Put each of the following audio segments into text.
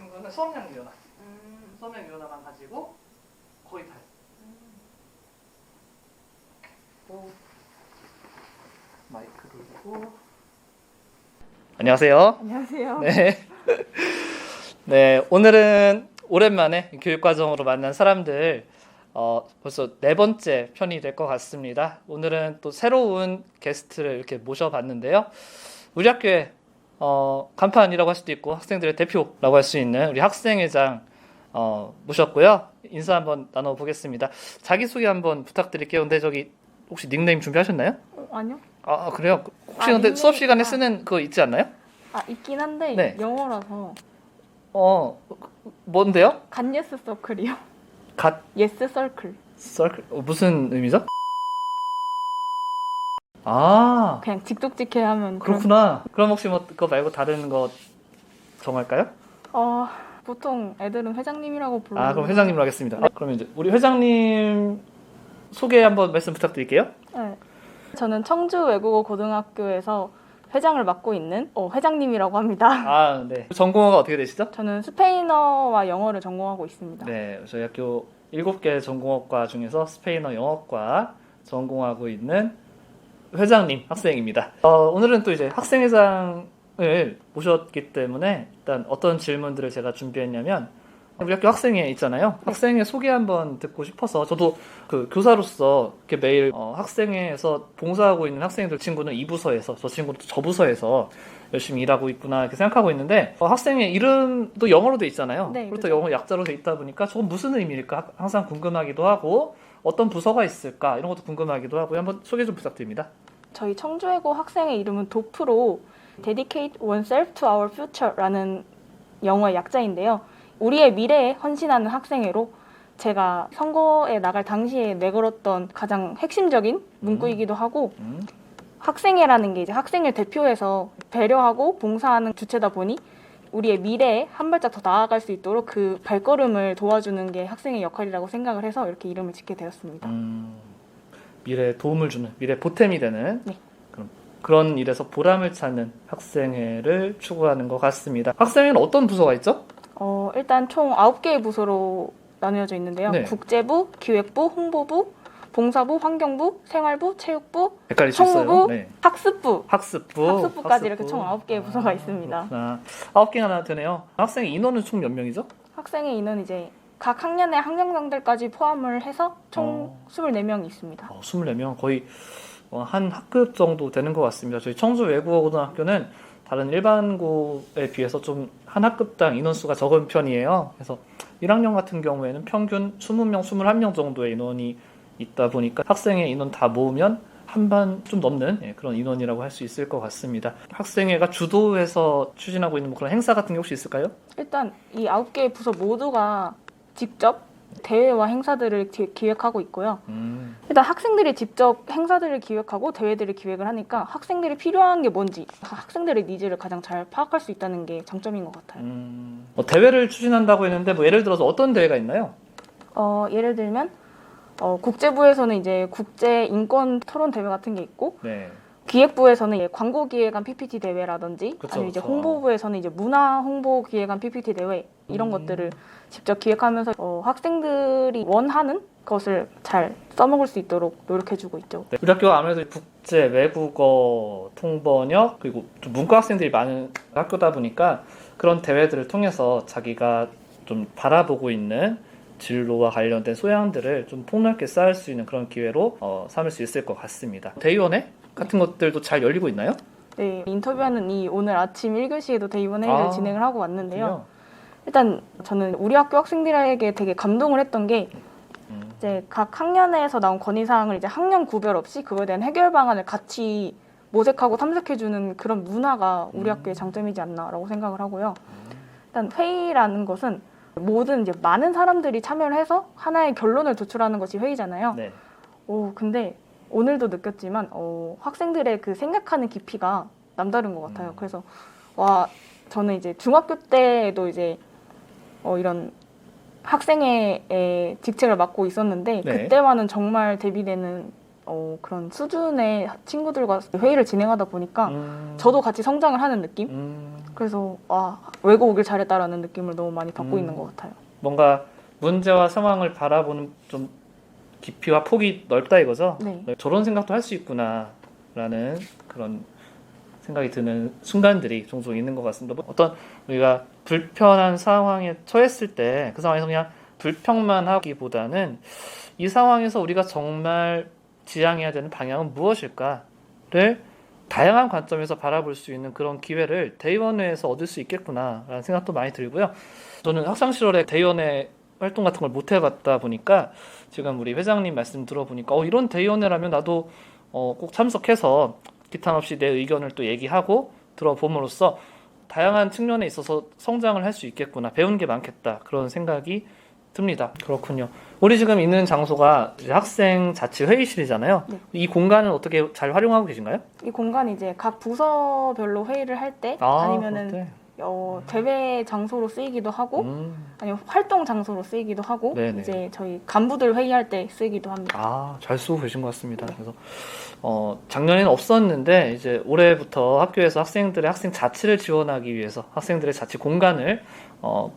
친구는 수업량 유연화. 수업량 유연화만 가지고 거의 다 했어요. 마이크를 보고. 안녕하세요. 안녕하세요. 네. 네, 오늘은 오랜만에 교육과정으로 만난 사람들 벌써 네 번째 편이 될 것 같습니다. 오늘은 또 새로운 게스트를 이렇게 모셔봤는데요. 우리 학교에 간판이라고 할 수도 있고 학생들의 대표라고 할 수 있는 우리 학생회장 모셨고요. 인사 한번 나눠보겠습니다. 자기소개 한번 부탁드릴게요. 근데 저기 혹시 닉네임 준비하셨나요? 아니요. 아 그래요? 혹시 근데 수업 시간에 쓰는 거 있지 않나요? 있긴 한데 네. 영어라서. 뭔데요? 갓 예스 서클이요. 갓 예스 서클. 서클? 무슨 의미죠? 아 그냥 직독직해 하면 그렇구나. 그럼 혹시 뭐 그거 말고 다른 거 정할까요? 보통 애들은 회장님이라고 불러요. 그럼 회장님으로 하겠습니다. 그러면 이제 우리 회장님 소개 한번 말씀 부탁드릴게요. 네. 저는 청주 외국어 고등학교에서 회장을 맡고 있는 회장님이라고 합니다. 네. 전공어가 어떻게 되시죠? 저는 스페인어와 영어를 전공하고 있습니다. 네, 저희 학교 7개 전공학과 중에서 스페인어 영어과 전공하고 있는 회장님 학생입니다. 오늘은 또 이제 학생회장을 모셨기 때문에 일단 어떤 질문들을 제가 준비했냐면 우리 학교 학생회 있잖아요. 네. 학생회 소개 한번 듣고 싶어서 저도 그 교사로서 이렇게 매일 학생회에서 봉사하고 있는 학생들 친구는 이 부서에서 저 친구는 또 저 부서에서 열심히 일하고 있구나 이렇게 생각하고 있는데 학생회 이름도 영어로 돼 있잖아요. 네, 그리고 또 그렇죠. 영어 약자로 돼 있다 보니까 저건 무슨 의미일까 항상 궁금하기도 하고 어떤 부서가 있을까 이런 것도 궁금하기도 하고요. 한번 소개 좀 부탁드립니다. 저희 청주외고 학생의 이름은 도프로 Dedicate Oneself to Our Future라는 영어의 약자인데요. 우리의 미래에 헌신하는 학생회로 제가 선거에 나갈 당시에 내걸었던 가장 핵심적인 문구이기도 하고 학생회라는 게 이제 학생을 대표해서 배려하고 봉사하는 주체다 보니 우리의 미래에 한 발짝 더 나아갈 수 있도록 그 발걸음을 도와주는 게 학생의 역할이라고 생각을 해서 이렇게 이름을 짓게 되었습니다. 미래에 도움을 주는, 미래 보탬이 되는 네. 그런 일에서 보람을 찾는 학생회를 추구하는 것 같습니다. 학생회는 어떤 부서가 있죠? 일단 총 9개의 부서로 나누어져 있는데요. 네. 국제부, 기획부, 홍보부, 봉사부, 환경부, 생활부, 체육부, 헷갈릴 수 있어요. 총무부, 네. 학습부까지 이렇게 총 9개의 부서가 있습니다. 그렇구나. 9개가 되네요. 학생 인원은 총 몇 명이죠? 학생의 인원은 이제 각 학년의 학년장들까지 포함을 해서 총 24명이 있습니다. 24명 거의 한 학급 정도 되는 것 같습니다. 저희 청주 외국어 고등학교는 다른 일반고에 비해서 좀 한 학급당 인원수가 적은 편이에요. 그래서 1학년 같은 경우에는 평균 20명, 21명 정도의 인원이 있다 보니까 학생의 인원 다 모으면 한 반 좀 넘는 그런 인원이라고 할 수 있을 것 같습니다. 학생회가 주도해서 추진하고 있는 그런 행사 같은 게 혹시 있을까요? 일단 이 9개의 부서 모두가 직접 대회와 행사들을 기획하고 있고요. 일단 학생들이 직접 행사들을 기획하고 대회들을 기획을 하니까 학생들이 필요한 게 뭔지 학생들의 니즈를 가장 잘 파악할 수 있다는 게 장점인 것 같아요. 대회를 추진한다고 했는데 예를 들어서 어떤 대회가 있나요? 예를 들면 국제부에서는 이제 국제 인권 토론 대회 같은 게 있고 네. 기획부에서는 광고 기획안 PPT 대회라든지 그쵸, 아니면 이제 그쵸. 홍보부에서는 이제 문화 홍보 기획안 PPT 대회 이런 것들을 직접 기획하면서 학생들이 원하는 것을 잘 써먹을 수 있도록 노력해주고 있죠. 네. 우리 학교가 아무래도 국제 외국어 통번역 그리고 좀 문과 학생들이 많은 학교다 보니까 그런 대회들을 통해서 자기가 좀 바라보고 있는 진로와 관련된 소양들을 좀 폭넓게 쌓을 수 있는 그런 기회로 삼을 수 있을 것 같습니다. 대의원회 같은 것들도 잘 열리고 있나요? 네, 인터뷰하는 오늘 아침 1교시에도 대의원 회의를 진행을 하고 왔는데요. 그렇군요. 일단 저는 우리 학교 학생들에게 되게 감동을 했던 게 이제 각 학년에서 나온 건의사항을 이제 학년 구별 없이 그거에 대한 해결 방안을 같이 모색하고 탐색해주는 그런 문화가 우리 학교의 장점이지 않나라고 생각을 하고요. 일단 회의라는 것은 모든 이제 많은 사람들이 참여를 해서 하나의 결론을 도출하는 것이 회의잖아요. 네. 근데 오늘도 느꼈지만 학생들의 그 생각하는 깊이가 남다른 것 같아요. 그래서 저는 이제 중학교 때도 이제 이런 학생회의 직책을 맡고 있었는데 네. 그때와는 정말 대비되는 그런 수준의 친구들과 회의를 진행하다 보니까 저도 같이 성장을 하는 느낌? 그래서 외국 오길 잘했다라는 느낌을 너무 많이 받고 있는 것 같아요. 뭔가 문제와 상황을 바라보는 좀 깊이와 폭이 넓다 이거죠? 네. 저런 생각도 할 수 있구나라는 그런 생각이 드는 순간들이 종종 있는 것 같습니다. 어떤 우리가 불편한 상황에 처했을 때 그 상황에서 그냥 불평만 하기보다는 이 상황에서 우리가 정말 지향해야 되는 방향은 무엇일까를 다양한 관점에서 바라볼 수 있는 그런 기회를 대의원회에서 얻을 수 있겠구나라는 생각도 많이 들고요. 저는 학창 시절에 대의원회 활동 같은 걸 못 해봤다 보니까 지금 우리 회장님 말씀 들어보니까 이런 대의원회라면 나도 꼭 참석해서 기탄 없이 내 의견을 또 얘기하고 들어봄으로써 다양한 측면에 있어서 성장을 할 수 있겠구나, 배우는 게 많겠다, 그런 생각이 듭니다. 그렇군요. 우리 지금 있는 장소가 이제 학생 자치 회의실이잖아요. 네. 이 공간은 어떻게 잘 활용하고 계신가요? 이 공간이 이제 각 부서별로 회의를 할 때 아니면은 그럴 때? 대회 장소로 쓰이기도 하고 아니면 활동 장소로 쓰이기도 하고 네네. 이제 저희 간부들 회의할 때 쓰이기도 합니다. 잘 쓰고 계신 것 같습니다. 그래서 작년에는 없었는데 이제 올해부터 학교에서 학생들의 학생 자치를 지원하기 위해서 학생들의 자치 공간을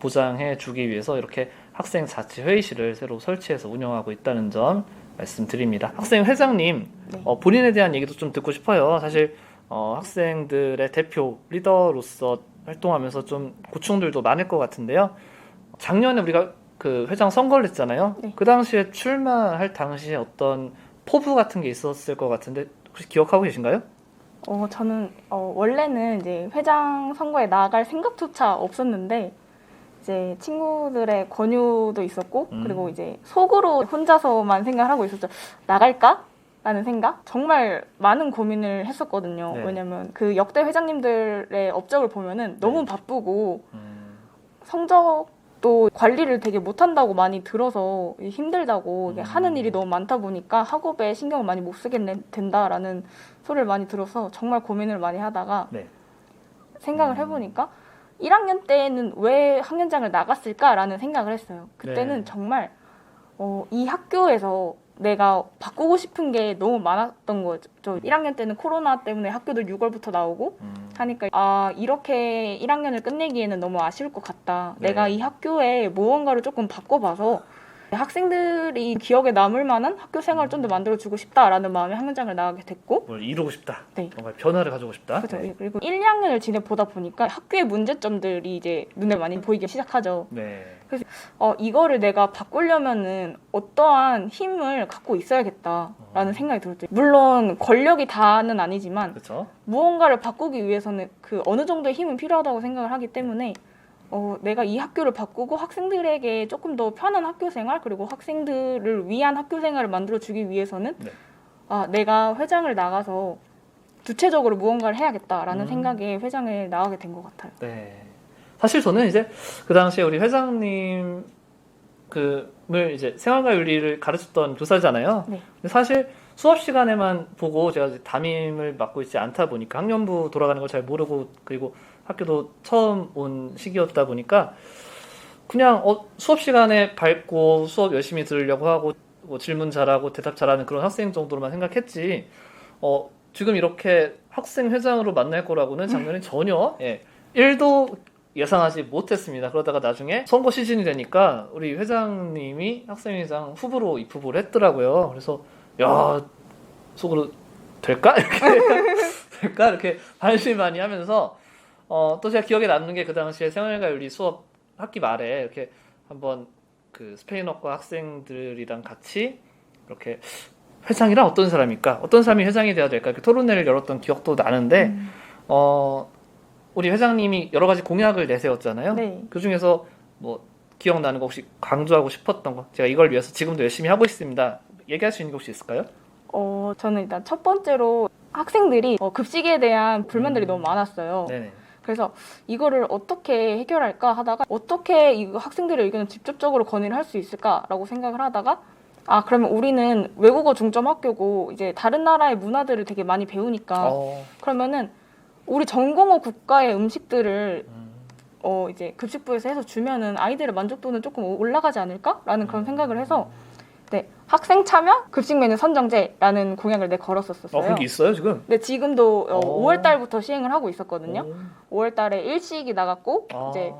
보장해 주기 위해서 이렇게 학생 자치 회의실을 새로 설치해서 운영하고 있다는 점 말씀드립니다. 학생 회장님, 네. 본인에 대한 얘기도 좀 듣고 싶어요. 사실 학생들의 대표 리더로서 활동하면서 좀 고충들도 많을 것 같은데요. 작년에 우리가 그 회장 선거를 했잖아요. 네. 그 당시에 출마할 당시에 어떤 포부 같은 게 있었을 것 같은데 혹시 기억하고 계신가요? 저는 원래는 이제 회장 선거에 나갈 생각조차 없었는데 이제 친구들의 권유도 있었고 그리고 이제 속으로 혼자서만 생각을 하고 있었죠. 나갈까? 라는 생각? 정말 많은 고민을 했었거든요. 네. 왜냐면 그 역대 회장님들의 업적을 보면은 너무 네. 바쁘고 성적도 관리를 되게 못한다고 많이 들어서 힘들다고 이게 하는 일이 너무 많다 보니까 학업에 신경을 많이 못 쓰게 된다라는 소리를 많이 들어서 정말 고민을 많이 하다가 네. 생각을 해보니까 1학년 때는 왜 학년장을 나갔을까라는 생각을 했어요. 그때는 네. 정말 이 학교에서 내가 바꾸고 싶은 게 너무 많았던 거죠. 1학년 때는 코로나 때문에 학교도 6월부터 나오고 하니까 이렇게 1학년을 끝내기에는 너무 아쉬울 것 같다. 네. 내가 이 학교에 무언가를 조금 바꿔봐서 학생들이 기억에 남을 만한 학교 생활을 좀 더 만들어주고 싶다라는 마음에 학년장을 나가게 됐고 뭘 이루고 싶다. 네. 뭔가 변화를 가지고 싶다. 그렇죠. 네. 그리고 1, 2학년을 지내보다 보니까 학교의 문제점들이 이제 눈에 많이 보이기 시작하죠. 네. 이거를 내가 바꾸려면은 어떠한 힘을 갖고 있어야겠다라는 생각이 들었죠. 물론 권력이 다는 아니지만 그렇죠. 무언가를 바꾸기 위해서는 그 어느 정도의 힘은 필요하다고 생각을 하기 때문에 내가 이 학교를 바꾸고 학생들에게 조금 더 편한 학교 생활 그리고 학생들을 위한 학교 생활을 만들어주기 위해서는 네. 내가 회장을 나가서 주체적으로 무언가를 해야겠다라는 생각에 회장을 나가게 된 것 같아요. 네. 사실 저는 이제 그 당시에 우리 회장님 을 이제 생활과 윤리를 가르쳤던 교사잖아요. 네. 근데 사실 수업 시간에만 보고 제가 이제 담임을 맡고 있지 않다 보니까 학년부 돌아가는 걸 잘 모르고 그리고 학교도 처음 온 시기였다 보니까 그냥 수업 시간에 밝고 수업 열심히 들으려고 하고 뭐 질문 잘하고 대답 잘하는 그런 학생 정도로만 생각했지 지금 이렇게 학생 회장으로 만날 거라고는 작년에 전혀 1도 예상하지 못했습니다. 그러다가 나중에 선거 시즌이 되니까 우리 회장님이 학생회장 후보로 입후보를 했더라고요. 그래서 야 속으로 될까? 될까? 이렇게 반실 많이 하면서 또 제가 기억에 남는 게 그 당시에 생활과 윤리 수업 학기 말에 이렇게 한번 그 스페인어과 학생들이랑 같이 이렇게 회장이란 어떤 사람일까? 어떤 사람이 회장이 돼야 될까? 이렇게 토론회를 열었던 기억도 나는데 우리 회장님이 여러 가지 공약을 내세웠잖아요. 네. 그 중에서 뭐 기억나는 거 혹시 강조하고 싶었던 거 제가 이걸 위해서 지금도 열심히 하고 있습니다. 얘기할 수 있는 게 혹시 있을까요? 저는 일단 첫 번째로 학생들이 급식에 대한 불만들이 너무 많았어요. 네네. 그래서 이거를 어떻게 해결할까 하다가 어떻게 이 학생들의 의견을 직접적으로 건의를 할 수 있을까라고 생각을 하다가 그러면 우리는 외국어 중점 학교고 이제 다른 나라의 문화들을 되게 많이 배우니까 그러면은 우리 전공어 국가의 음식들을 이제 급식부에서 해서 주면은 아이들의 만족도는 조금 올라가지 않을까라는 그런 생각을 해서 학생 참여 급식 메뉴 선정제라는 공약을 걸었었어요. 그런 게 있어요 지금? 네, 지금도 오. 5월 달부터 시행을 하고 있었거든요. 오. 5월 달에 일식이 나갔고 아. 이제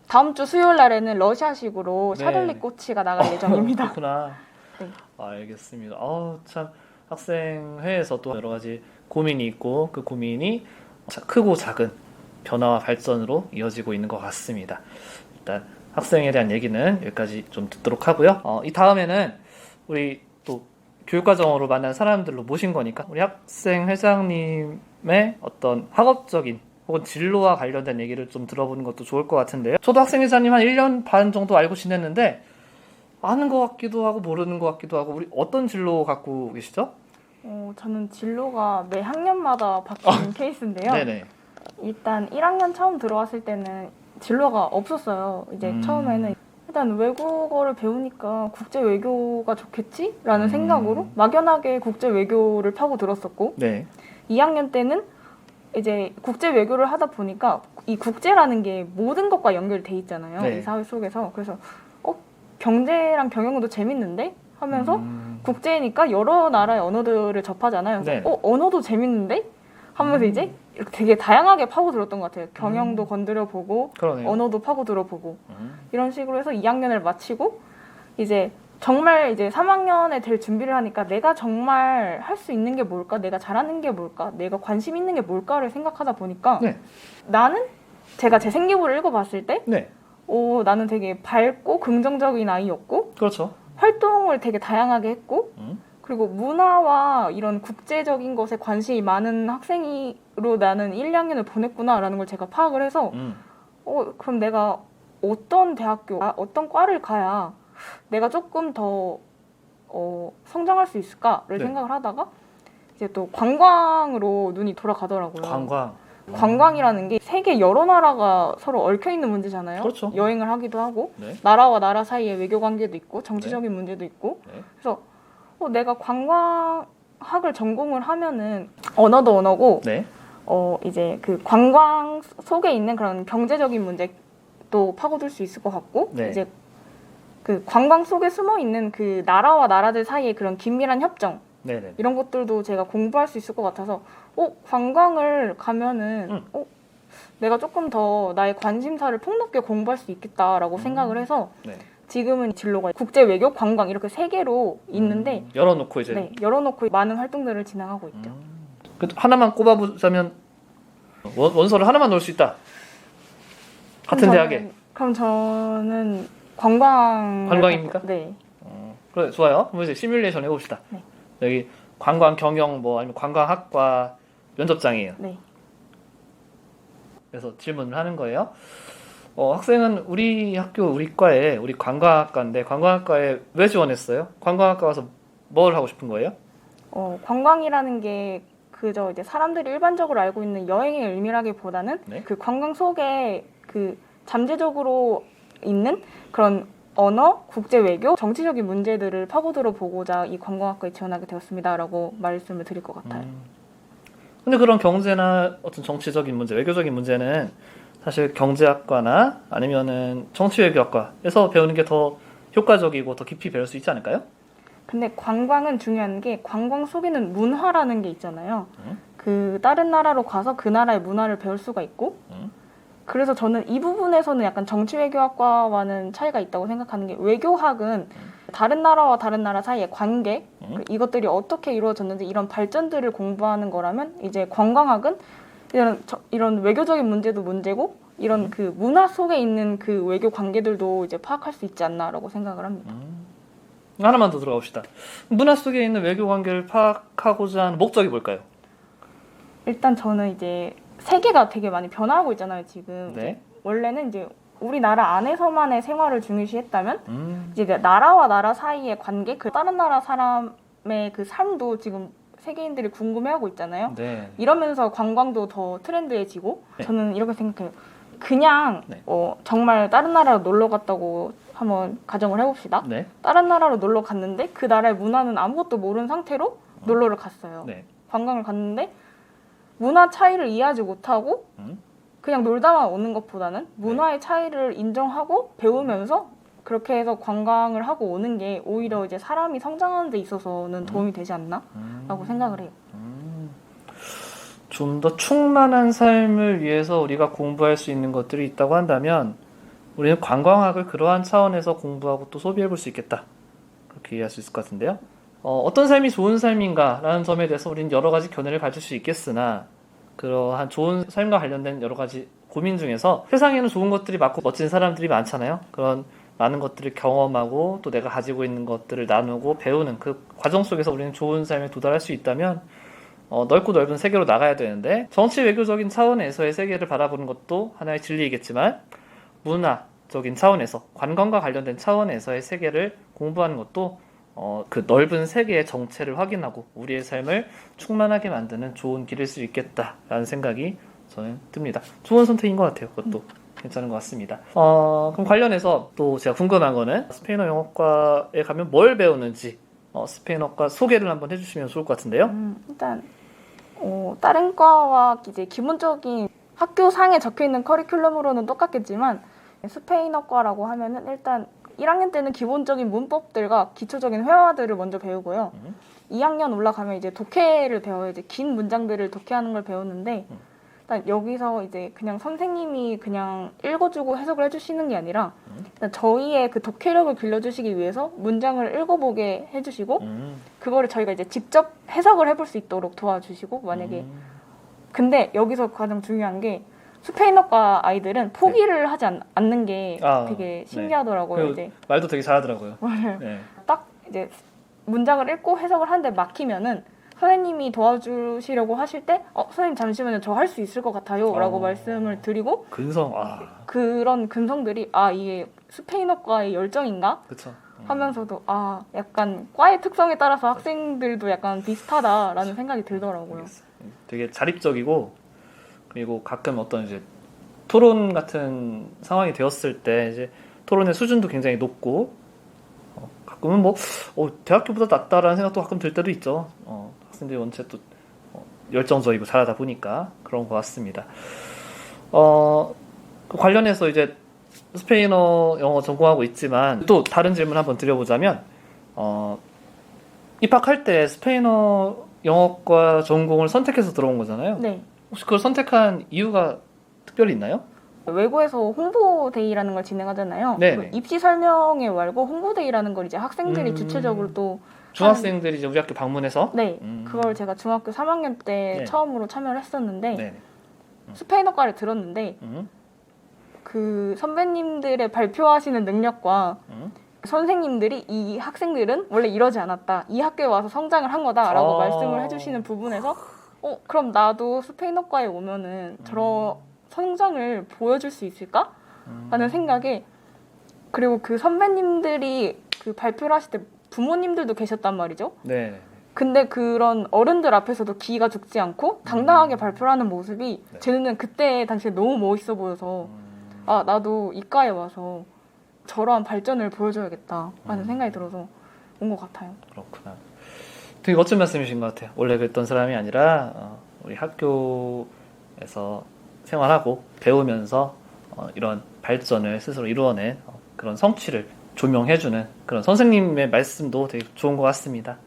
다음 주 수요일 날에는 러시아식으로 네. 샤들리 꼬치가 나갈 예정입니다. 그렇구나. 네. 알겠습니다. 참 학생회에서 또 여러 가지 고민이 있고 그 고민이 크고 작은 변화와 발전으로 이어지고 있는 것 같습니다. 일단 학생에 대한 얘기는 여기까지 좀 듣도록 하고요. 이 다음에는 우리 또 교육과정으로 만난 사람들로 모신 거니까 우리 학생 회장님의 어떤 학업적인 혹은 진로와 관련된 얘기를 좀 들어보는 것도 좋을 것 같은데요. 저도 학생 회장님 한 1년 반 정도 알고 지냈는데 아는 것 같기도 하고 모르는 것 같기도 하고 우리 어떤 진로 갖고 계시죠? 저는 진로가 매 학년마다 바뀌는 케이스인데요. 네네. 일단 1학년 처음 들어왔을 때는 진로가 없었어요. 이제 처음에는 일단 외국어를 배우니까 국제 외교가 좋겠지? 라는 생각으로 막연하게 국제 외교를 파고 들었었고 네. 2학년 때는 이제 국제 외교를 하다 보니까 이 국제라는 게 모든 것과 연결돼 있잖아요. 네. 이 사회 속에서. 그래서 경제랑 경영도 재밌는데? 하면서 국제니까 여러 나라의 언어들을 접하잖아요. 그래서 네. 언어도 재밌는데? 하면서 이제 이렇게 되게 다양하게 파고들었던 것 같아요. 경영도 건드려보고 그러네요. 언어도 파고들어보고 이런 식으로 해서 2학년을 마치고 이제 정말 이제 3학년에 될 준비를 하니까 내가 정말 할 수 있는 게 뭘까? 내가 잘하는 게 뭘까? 내가 관심 있는 게 뭘까를 생각하다 보니까 네. 나는 제가 제 생기부를 읽어봤을 때 네. 나는 되게 밝고 긍정적인 아이였고 그렇죠. 활동을 되게 다양하게 했고 그리고 문화와 이런 국제적인 것에 관심이 많은 학생으로 나는 1, 2학년을 보냈구나라는 걸 제가 파악을 해서 그럼 내가 어떤 대학교, 어떤 과를 가야 내가 조금 더 성장할 수 있을까를 네. 생각을 하다가 이제 또 관광으로 눈이 돌아가더라고요. 관광이라는 게 세계 여러 나라가 서로 얽혀 있는 문제잖아요. 그렇죠. 여행을 하기도 하고 네. 나라와 나라 사이에 외교 관계도 있고 정치적인 문제도 있고 네. 그래서 내가 관광학을 전공을 하면은 언어도 언어고 네. 이제 그 관광 속에 있는 그런 경제적인 문제도 파고들 수 있을 것 같고 네. 이제 그 관광 속에 숨어 있는 그 나라와 나라들 사이의 그런 긴밀한 협정 네네. 이런 것들도 제가 공부할 수 있을 것 같아서 관광을 가면은 내가 조금 더 나의 관심사를 폭넓게 공부할 수 있겠다라고 생각을 해서 네. 지금은 진로가 국제 외교, 관광 이렇게 세 개로 있는데 열어놓고 이제 네, 열어놓고 많은 활동들을 진행하고 있죠. 그래도 하나만 꼽아보자면 원서를 하나만 넣을 수 있다. 같은 대학에. 그럼 저는 관광 관광입니까? 네. 그래 좋아요. 그럼 이제 시뮬레이션 해봅시다. 네. 여기 관광 경영 아니면 관광학과 면접장이에요. 네. 그래서 질문을 하는 거예요. 학생은 우리 학교 우리 과에 우리 관광학과인데 관광학과에 왜 지원했어요? 관광학과 가서 뭘 하고 싶은 거예요? 관광이라는 게 그저 이제 사람들이 일반적으로 알고 있는 여행의 의미라기보다는 네. 그 관광 속에 그 잠재적으로 있는 그런 언어, 국제 외교, 정치적인 문제들을 파고들어 보고자 이 관광학과에 지원하게 되었습니다라고 말씀을 드릴 것 같아요. 근데 그런 경제나 어떤 정치적인 문제, 외교적인 문제는 사실 경제학과나 아니면은 정치외교학과에서 배우는 게 더 효과적이고 더 깊이 배울 수 있지 않을까요? 근데 관광은 중요한 게 관광 속에는 문화라는 게 있잖아요. 그 다른 나라로 가서 그 나라의 문화를 배울 수가 있고 그래서 저는 이 부분에서는 약간 정치외교학과와는 차이가 있다고 생각하는 게 외교학은 다른 나라와 다른 나라 사이의 관계 이것들이 어떻게 이루어졌는지 이런 발전들을 공부하는 거라면 이제 관광학은 이런 외교적인 문제도 문제고 이런 그 문화 속에 있는 그 외교 관계들도 이제 파악할 수 있지 않나라고 생각을 합니다. 하나만 더 들어갑시다. 문화 속에 있는 외교 관계를 파악하고자 하는 목적이 뭘까요? 일단 저는 이제 세계가 되게 많이 변화하고 있잖아요, 지금. 네. 원래는 이제 우리나라 안에서만의 생활을 중요시했다면 이제 나라와 나라 사이의 관계, 그 다른 나라 사람의 그 삶도 지금 세계인들이 궁금해하고 있잖아요. 네. 이러면서 관광도 더 트렌드해지고 네. 저는 이렇게 생각해요. 그냥 네. 정말 다른 나라로 놀러 갔다고 한번 가정을 해봅시다. 네. 다른 나라로 놀러 갔는데 그 나라의 문화는 아무것도 모르는 상태로 놀러를 갔어요. 네. 관광을 갔는데 문화 차이를 이해하지 못하고 그냥 놀다만 오는 것보다는 문화의 차이를 인정하고 배우면서 그렇게 해서 관광을 하고 오는 게 오히려 이제 사람이 성장하는 데 있어서는 도움이 되지 않나라고 생각을 해요. 좀 더 충만한 삶을 위해서 우리가 공부할 수 있는 것들이 있다고 한다면 우리는 관광학을 그러한 차원에서 공부하고 또 소비해 볼 수 있겠다. 그렇게 이해할 수 있을 것 같은데요. 어떤 삶이 좋은 삶인가라는 점에 대해서 우리는 여러 가지 견해를 가질 수 있겠으나 그러한 좋은 삶과 관련된 여러 가지 고민 중에서 세상에는 좋은 것들이 많고 멋진 사람들이 많잖아요. 그런 많은 것들을 경험하고 또 내가 가지고 있는 것들을 나누고 배우는 그 과정 속에서 우리는 좋은 삶에 도달할 수 있다면 넓고 넓은 세계로 나가야 되는데 정치 외교적인 차원에서의 세계를 바라보는 것도 하나의 진리이겠지만 문화적인 차원에서 관광과 관련된 차원에서의 세계를 공부하는 것도 그 넓은 세계의 정체를 확인하고 우리의 삶을 충만하게 만드는 좋은 길일 수 있겠다라는 생각이 저는 듭니다. 좋은 선택인 것 같아요. 그것도 괜찮은 것 같습니다. 그럼 관련해서 또 제가 궁금한 거는 스페인어 영어과에 가면 뭘 배우는지 스페인어과 소개를 한번 해주시면 좋을 것 같은데요. 일단 다른 과와 이제 기본적인 학교 상에 적혀 있는 커리큘럼으로는 똑같겠지만 스페인어과라고 하면은 일단 1학년 때는 기본적인 문법들과 기초적인 회화들을 먼저 배우고요. 2학년 올라가면 이제 독해를 배워요. 이제 긴 문장들을 독해하는 걸 배우는데 일단 여기서 이제 그냥 선생님이 그냥 읽어주고 해석을 해주시는 게 아니라 일단 저희의 그 독해력을 길러주시기 위해서 문장을 읽어보게 해주시고 그거를 저희가 이제 직접 해석을 해볼 수 있도록 도와주시고 만약에 근데 여기서 가장 중요한 게 스페인어과 아이들은 포기를 하지 않는 게 되게 신기하더라고요. 네. 이제 말도 되게 잘하더라고요. 맞아요. 네. 딱 이제 문장을 읽고 해석을 하는데 막히면은 선생님이 도와주시려고 하실 때 선생님 잠시만요. 저 할 수 있을 것 같아요. 라고 말씀을 드리고 근성. 그런 근성들이 이게 스페인어과의 열정인가? 그쵸. 하면서도 약간 과의 특성에 따라서 학생들도 약간 비슷하다라는 생각이 들더라고요. 되게 자립적이고 그리고 가끔 어떤 이제 토론 같은 상황이 되었을 때 이제 토론의 수준도 굉장히 높고 가끔은 뭐 대학교보다 낫다라는 생각도 가끔 들 때도 있죠. 학생들이 원체 또 열정적이고 잘하다 보니까 그런 것 같습니다. 그 관련해서 이제 스페인어 영어 전공하고 있지만 또 다른 질문 한번 드려보자면 입학할 때 스페인어 영어과 전공을 선택해서 들어온 거잖아요. 네. 혹시 그걸 선택한 이유가 특별히 있나요? 외고에서 홍보데이라는 걸 진행하잖아요. 네네. 입시 설명회 말고 홍보데이라는 걸 이제 학생들이 주체적으로 또 중학생들이 이제 우리 학교 방문해서 네, 그걸 제가 중학교 3학년 때 네. 처음으로 참여를 했었는데 네. 스페인어과를 들었는데 그 선배님들의 발표하시는 능력과 선생님들이 이 학생들은 원래 이러지 않았다. 이 학교에 와서 성장을 한 거다라고 말씀을 해주시는 부분에서 그럼 나도 스페인어과에 오면은 저런 성장을 보여줄 수 있을까? 라는 생각에 그리고 그 선배님들이 그 발표를 하실 때 부모님들도 계셨단 말이죠. 네. 근데 그런 어른들 앞에서도 기가 죽지 않고 당당하게 발표를 하는 모습이 쟤는 그때 당시에 너무 멋있어 보여서 나도 이과에 와서 저러한 발전을 보여줘야겠다라는 생각이 들어서 온 것 같아요. 그렇구나. 되게 멋진 말씀이신 것 같아요. 원래 그랬던 사람이 아니라 우리 학교에서 생활하고 배우면서 이런 발전을 스스로 이루어낸 그런 성취를 조명해주는 그런 선생님의 말씀도 되게 좋은 것 같습니다.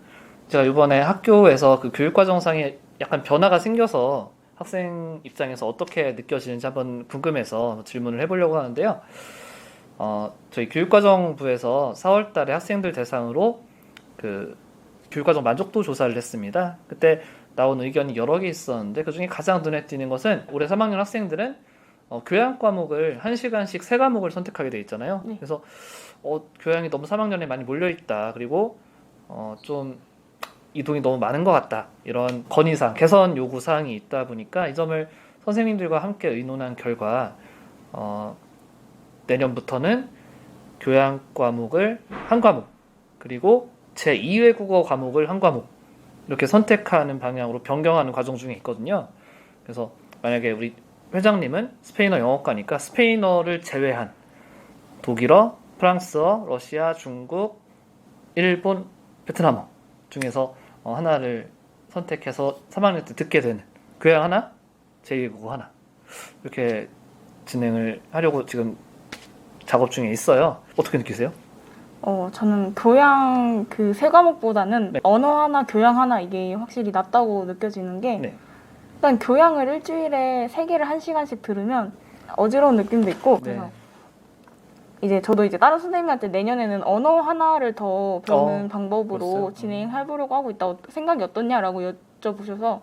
제가 이번에 학교에서 그 교육과정상에 약간 변화가 생겨서 학생 입장에서 어떻게 느껴지는지 한번 궁금해서 질문을 해보려고 하는데요. 저희 교육과정부에서 4월 달에 학생들 대상으로 그 교육과정 만족도 조사를 했습니다. 그때 나온 의견이 여러 개 있었는데 그중에 가장 눈에 띄는 것은 올해 3학년 학생들은 교양 과목을 1시간씩 3과목을 선택하게 돼 있잖아요. 네. 그래서 교양이 너무 3학년에 많이 몰려있다. 그리고 좀 이동이 너무 많은 것 같다. 이런 건의사항, 개선 요구사항이 있다 보니까 이 점을 선생님들과 함께 의논한 결과 내년부터는 교양 과목을 한 과목 그리고 제2외국어 과목을 한 과목 이렇게 선택하는 방향으로 변경하는 과정 중에 있거든요. 그래서 만약에 우리 회장님은 스페인어 영어과니까 스페인어를 제외한 독일어, 프랑스어, 러시아, 중국, 일본, 베트남어 중에서 하나를 선택해서 3학년 때 듣게 되는 교양 하나, 제2외국어 하나 이렇게 진행을 하려고 지금 작업 중에 있어요. 어떻게 느끼세요? 저는 교양 그 세 과목보다는 네. 언어 하나, 교양 하나 이게 확실히 낫다고 느껴지는 게 네. 일단 교양을 일주일에 3개를 1시간씩 들으면 어지러운 느낌도 있고 그래서 네. 이제 저도 이제 다른 선생님한테 내년에는 언어 하나를 더 배우는 방법으로 벌써요? 진행해보려고 하고 있다고 생각이 어떻냐라고 여쭤보셔서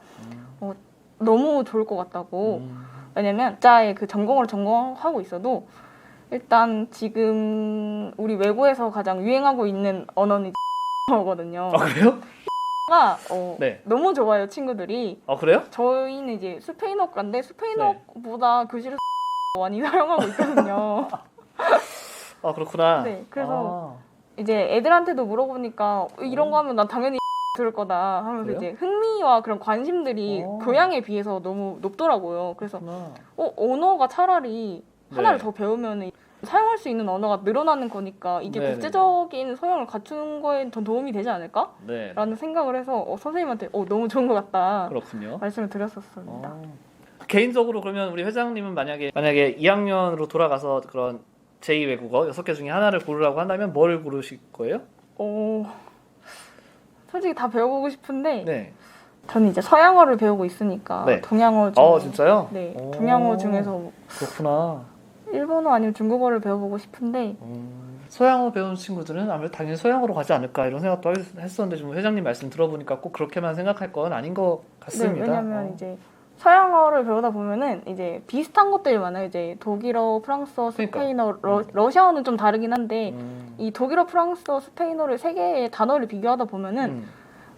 너무 좋을 것 같다고 왜냐면 진짜의 그 전공을 전공하고 있어도 일단 지금 우리 외고에서 가장 유행하고 있는 언어는 거거든요. 아, 그래요? 가 네. 너무 좋아요 친구들이. 아, 그래요? 저희는 이제 스페인어과인데 스페인어보다 교실에서 많이 사용하고 있거든요. 아, 그렇구나. 네, 그래서 이제 애들한테도 물어보니까 이런 거 하면 난 당연히 들을 거다 하면서 그래요? 이제 흥미와 그런 관심들이 교양에 비해서 너무 높더라고요. 그래서 그렇구나. 언어가 차라리 하나를 네. 더 배우면 사용할 수 있는 언어가 늘어나는 거니까 이게 네네네. 국제적인 소양을 갖추는 거에 더 도움이 되지 않을까? 네. 라는 생각을 해서 선생님한테 너무 좋은 것 같다 그렇군요. 말씀을 드렸었습니다. 개인적으로 그러면 우리 회장님은 만약에 2학년으로 돌아가서 그런 제2 외국어 6개 중에 하나를 고르라고 한다면 뭘 고르실 거예요? 솔직히 다 배워보고 싶은데 네. 저는 이제 서양어를 배우고 있으니까 네. 동양어 중에 진짜요? 네, 동양어 중에서 그렇구나. 일본어 아니면 중국어를 배워보고 싶은데 서양어 배운 친구들은 아무래도 당연히 서양어로 가지 않을까 이런 생각도 했었는데 좀 회장님 말씀 들어보니까 꼭 그렇게만 생각할 건 아닌 것 같습니다. 네, 왜냐면 이제 서양어를 배우다 보면은 이제 비슷한 것들이 많아요. 이제 독일어, 프랑스어, 스페인어, 러시아어는 좀 다르긴 한데 이 독일어, 프랑스어, 스페인어를 3개의 단어를 비교하다 보면은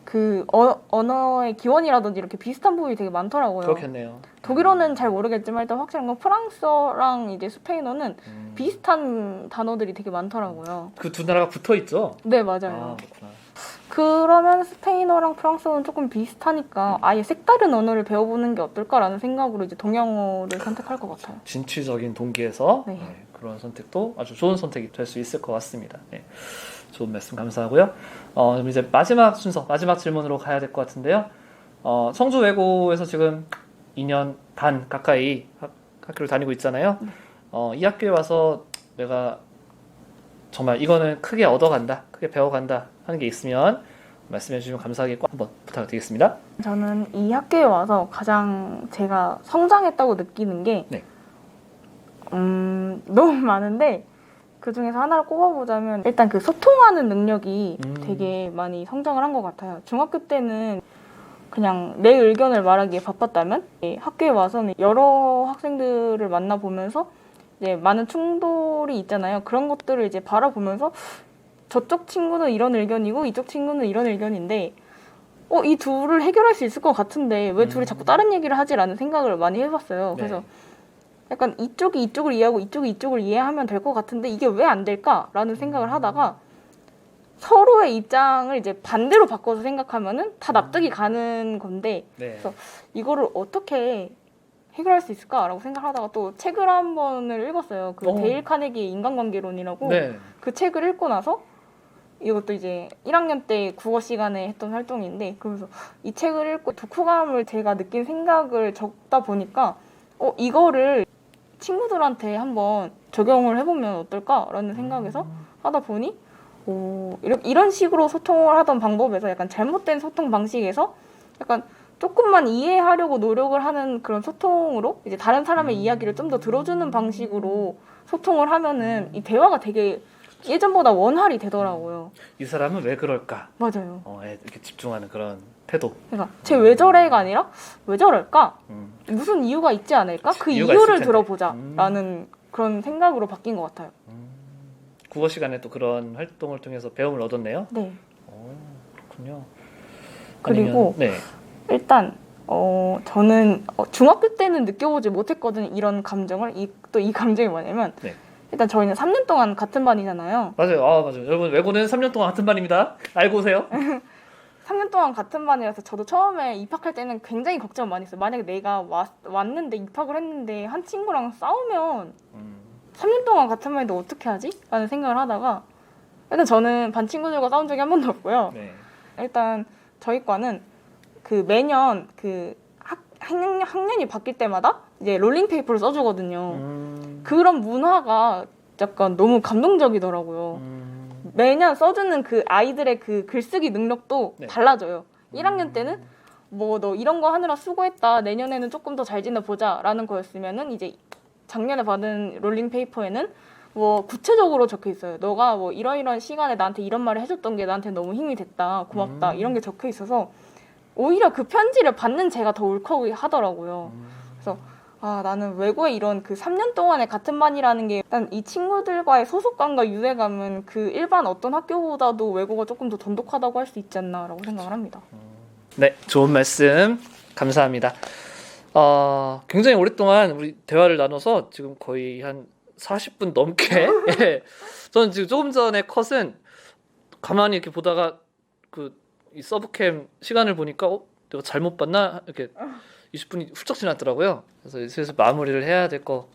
그 언어의 기원이라든지 이렇게 비슷한 부분이 되게 많더라고요. 그렇겠네요. 독일어는 잘 모르겠지만 일단 확실한 건 프랑스어랑 이제 스페인어는 비슷한 단어들이 되게 많더라고요. 그 두 나라가 붙어 있죠? 네, 맞아요. 그렇구나. 그러면 스페인어랑 프랑스어는 조금 비슷하니까 아예 색다른 언어를 배워보는 게 어떨까라는 생각으로 이제 동양어를 선택할 것 같아요. 진취적인 동기에서 네. 그런 선택도 아주 좋은 선택이 될 수 있을 것 같습니다. 네. 좋은 말씀 감사하고요. 그럼 이제 마지막 순서, 마지막 질문으로 가야 될 것 같은데요. 청주 외고에서 지금 2년 반 가까이 학교를 다니고 있잖아요. 이 학교에 와서 내가 정말 이거는 크게 얻어간다, 크게 배워간다 하는 게 있으면 말씀해 주시면 감사하겠고 한번 부탁드리겠습니다. 저는 이 학교에 와서 가장 제가 성장했다고 느끼는 게 네. 너무 많은데 그 중에서 하나를 꼽아보자면 일단 그 소통하는 능력이 되게 많이 성장을 한 것 같아요. 중학교 때는 그냥 내 의견을 말하기에 바빴다면 학교에 와서는 여러 학생들을 만나보면서 이제 많은 충돌이 있잖아요. 그런 것들을 이제 바라보면서 저쪽 친구는 이런 의견이고 이쪽 친구는 이런 의견인데 이 둘을 해결할 수 있을 것 같은데 왜 둘이 자꾸 다른 얘기를 하지라는 생각을 많이 해봤어요. 그래서 약간 이쪽이 이쪽을 이해하고 이쪽이 이쪽을 이해하면 될 것 같은데 이게 왜 안 될까라는 생각을 하다가 서로의 입장을 이제 반대로 바꿔서 생각하면은 다 납득이 가는 건데 그래서 이거를 어떻게 해결할 수 있을까라고 생각하다가 또 책을 한 권을 읽었어요. 그 데일 카네기의 인간관계론이라고 그 책을 읽고 나서 이것도 이제 1학년 때 국어 시간에 했던 활동인데 그래서 이 책을 읽고 독후감을 제가 느낀 생각을 적다 보니까 이거를 친구들한테 한번 적용을 해보면 어떨까라는 생각에서 하다 보니 이런 식으로 소통을 하던 방법에서 약간 잘못된 소통 방식에서 약간 조금만 이해하려고 노력을 하는 그런 소통으로 이제 다른 사람의 이야기를 좀 더 들어주는 방식으로 소통을 하면은 이 대화가 되게 예전보다 원활히 되더라고요. 이 사람은 왜 그럴까? 맞아요. 이렇게 집중하는 그런 태도. 그러니까 쟤 왜 저래가 아니라 왜 저럴까? 무슨 이유가 있지 않을까? 그 이유를 들어보자라는 그런 생각으로 바뀐 것 같아요. 국어 시간에 또 그런 활동을 통해서 배움을 얻었네요. 네. 그렇군요. 그리고 일단 저는 중학교 때는 느껴보지 못했거든요. 이런 감정을. 또 이 감정이 뭐냐면 일단 저희는 3년 동안 같은 반이잖아요. 맞아요. 맞아요. 여러분 외고는 3년 동안 같은 반입니다. 알고 오세요. 3년 동안 같은 반이라서 저도 처음에 입학할 때는 굉장히 걱정을 많이 했어요. 만약에 내가 왔는데 입학을 했는데 한 친구랑 싸우면 3년 동안 같은 반인데 어떻게 하지? 라는 생각을 하다가 일단 저는 반 친구들과 싸운 적이 한 번도 없고요. 일단 저희 과는 그 매년 그 학년이 바뀔 때마다 이제 롤링 페이퍼를 써주거든요. 그런 문화가 약간 너무 감동적이더라고요. 매년 써주는 그 아이들의 그 글쓰기 능력도 네. 달라져요. 1학년 때는 뭐 너 이런 거 하느라 수고했다. 내년에는 조금 더 잘 지내보자 라는 거였으면은 이제 작년에 받은 롤링 페이퍼에는 뭐 구체적으로 적혀 있어요. 너가 뭐 이런 시간에 나한테 이런 말을 해줬던 게 나한테 너무 힘이 됐다. 고맙다. 이런 게 적혀 있어서 오히려 그 편지를 받는 제가 더 울컥하더라고요. 그래서 아, 나는 외고에 이런 그 3년 동안의 같은 반이라는 게 일단 이 친구들과의 소속감과 유대감은 그 일반 어떤 학교보다도 외고가 조금 더 돈독하다고 할 수 있지 않나라고 생각을 합니다. 네, 좋은 말씀 감사합니다. 굉장히 오랫동안 우리 대화를 나눠서 지금 거의 한 40분 넘게 예. 저는 지금 조금 전에 컷은 가만히 이렇게 보다가 이 서브캠 시간을 보니까 내가 잘못 봤나? 이렇게 20분이 훌쩍 지났더라고요. 그래서 슬슬 마무리를 해야 될 것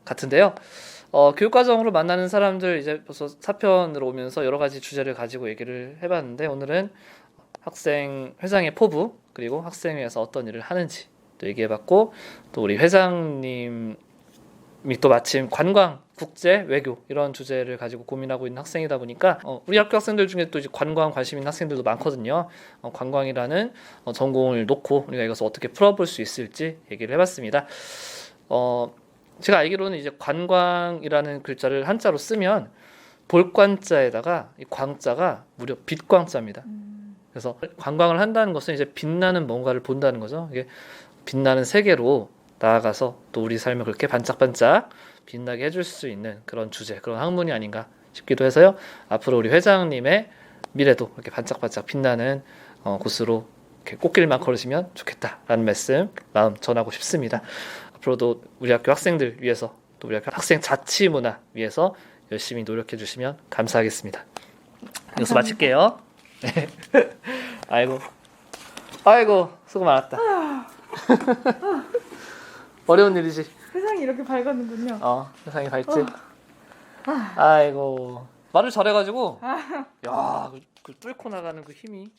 같은데요. 교육과정으로 만나는 사람들 이제 벌써 4편으로 오면서 여러 가지 주제를 가지고 얘기를 해봤는데 오늘은 학생 회장의 포부 그리고 학생회에서 어떤 일을 하는지 또 얘기해봤고 또 우리 회장님이 또 마침 관광, 국제, 외교 이런 주제를 가지고 고민하고 있는 학생이다 보니까 우리 학교 학생들 중에 또 이제 관광 관심 있는 학생들도 많거든요. 관광이라는 전공을 놓고 우리가 이것을 어떻게 풀어볼 수 있을지 얘기를 해봤습니다. 제가 알기로는 이제 관광이라는 글자를 한자로 쓰면 볼관자에다가 이 광자가 무려 빛광자입니다. 그래서 관광을 한다는 것은 이제 빛나는 뭔가를 본다는 거죠. 이게 빛나는 세계로 나아가서 또 우리 삶을 그렇게 반짝반짝 빛나게 해줄 수 있는 그런 주제, 그런 학문이 아닌가 싶기도 해서요. 앞으로 우리 회장님의 미래도 이렇게 반짝반짝 빛나는 곳으로 이렇게 꽃길만 걸으시면 좋겠다라는 말씀 마음 전하고 싶습니다. 앞으로도 우리 학교 학생들 위해서 또 우리 학교 학생 자치 문화 위해서 열심히 노력해 주시면 감사하겠습니다. 여기서 마칠게요. 아이고 수고 많았다. 어려운 일이지. 세상이 이렇게 밝았는군요. 세상이 밝지. 아이고 말을 잘해가지고 야, 그 뚫고 나가는 그 힘이